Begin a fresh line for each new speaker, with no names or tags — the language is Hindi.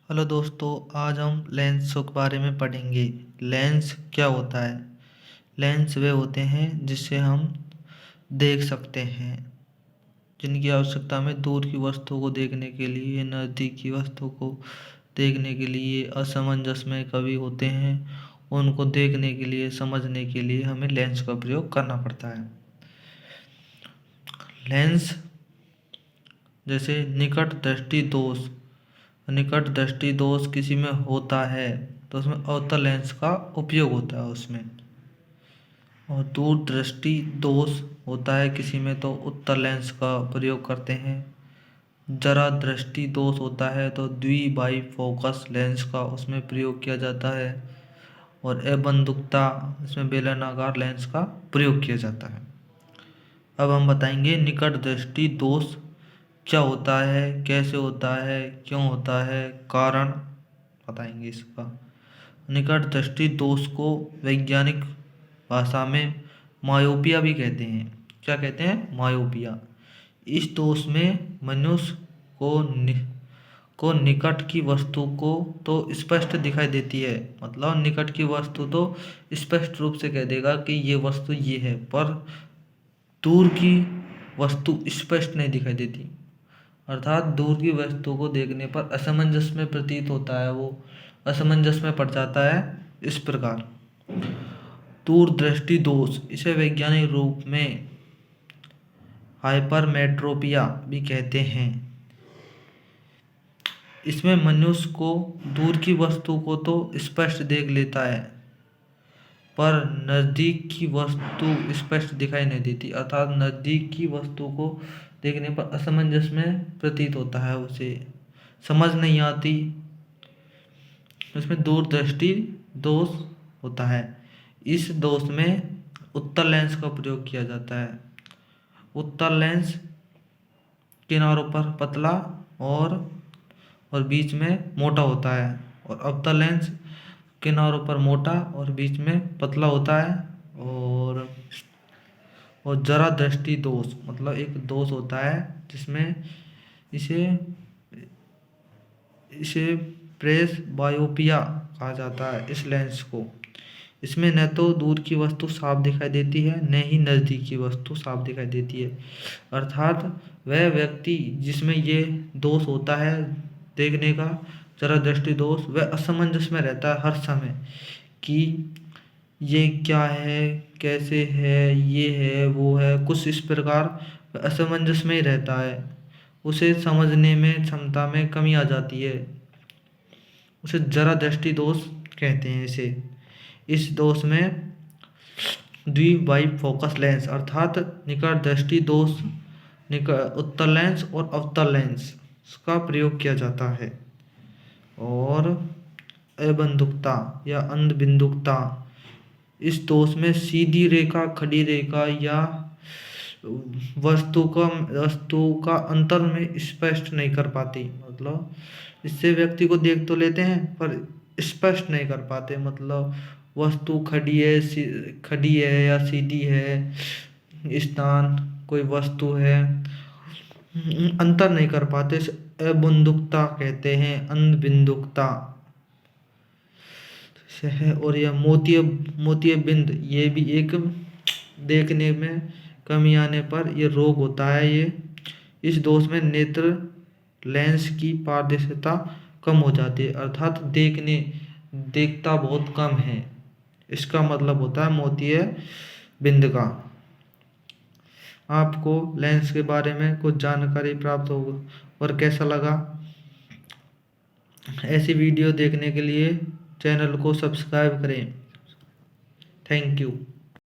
हेलो दोस्तों, आज हम लेंस के बारे में पढ़ेंगे। लेंस क्या होता है? लेंस वे होते हैं जिससे हम देख सकते हैं, जिनकी आवश्यकता हमें दूर की वस्तु को देखने के लिए, नज़दीक की वस्तु को देखने के लिए, असमंजस में कभी होते हैं उनको देखने के लिए, समझने के लिए हमें लेंस का प्रयोग करना पड़ता है। लेंस जैसे निकट दृष्टि दोष, निकट दृष्टि दोष किसी में होता है तो उसमें अवतल लेंस का उपयोग होता है उसमें। और दूर दृष्टि दोष होता है किसी में तो उत्तल लेंस का प्रयोग करते हैं। जरा दृष्टि दोष होता है तो द्वि बाई फोकस लेंस का उसमें प्रयोग किया जाता है। और अबंधुकता, इसमें बेलनाकार लेंस का प्रयोग किया जाता है। अब हम बताएंगे निकट दृष्टि दोष क्या होता है, कैसे होता है, क्यों होता है, कारण बताएंगे इसका। निकट दृष्टि दोष को वैज्ञानिक भाषा में मायोपिया भी कहते हैं। क्या कहते हैं? मायोपिया। इस दोष में मनुष्य को निकट की वस्तु को तो स्पष्ट दिखाई देती है, मतलब निकट की वस्तु तो स्पष्ट रूप से कह देगा कि ये वस्तु ये है, पर दूर की वस्तु स्पष्ट नहीं दिखाई देती। अर्थात दूर की वस्तु को देखने पर असमंजस में प्रतीत होता है, वो असमंजस में पड़ जाता है। इस प्रकार दूरदृष्टि दोष, इसे वैज्ञानिक रूप में हाइपरमेट्रोपिया भी कहते हैं। इसमें मनुष्य को दूर की वस्तु को तो स्पष्ट देख लेता है, पर नज़दीक की वस्तु स्पष्ट दिखाई नहीं देती। अर्थात नज़दीक की वस्तु को देखने पर असमंजस में प्रतीत होता है, उसे समझ नहीं आती। इसमें दूरदृष्टि दोष होता है। इस दोष में उत्तल लेंस का प्रयोग किया जाता है। उत्तल लेंस किनारों पर पतला और बीच में मोटा होता है, और अवतल लेंस किनारों पर मोटा और बीच में पतला होता है। और जरा दृष्टि दोष मतलब एक दोष होता है जिसमें इसे इसे प्रेस बायोपिया कहा जाता है। इस लेंस को, इसमें न तो दूर की वस्तु साफ दिखाई देती है, न ही नज़दीक की वस्तु साफ दिखाई देती है। अर्थात वह व्यक्ति जिसमें ये दोष होता है देखने का, जरा दृष्टि दोष, वह असमंजस में रहता है हर समय कि ये क्या है, कैसे है, ये है, वो है, कुछ इस प्रकार असमंजस में ही रहता है। उसे समझने में क्षमता में कमी आ जाती है, उसे जरा दृष्टि दोष कहते हैं इसे। इस दोष में द्वि बाई फोकस लेंस अर्थात निकट दृष्टि दोष, उत्तल लेंस और अवतल लेंस का प्रयोग किया जाता है। और अबंधुकता या अंधबिंदुकता, इस दोष में सीधी रेखा, खड़ी रेखा या वस्तु का अंतर में स्पष्ट नहीं कर पाती। मतलब इससे व्यक्ति को देख तो लेते हैं पर स्पष्ट नहीं कर पाते, मतलब वस्तु खड़ी है या सीधी है, स्थान कोई वस्तु है, अंतर नहीं कर पाते। अबंधुकता कहते हैं, अंधबिंदुकता से है। और यह मोतीय बिंद, ये भी एक देखने में कमी आने पर ये रोग होता है। ये इस दोष में नेत्र लेंस की पारदर्शिता कम हो जाती है, अर्थात देखता बहुत कम है। इसका मतलब होता है मोतीय बिंद का। आपको लेंस के बारे में कुछ जानकारी प्राप्त होगी और कैसा लगा? ऐसी वीडियो देखने के लिए चैनल को सब्सक्राइब करें। Thank you.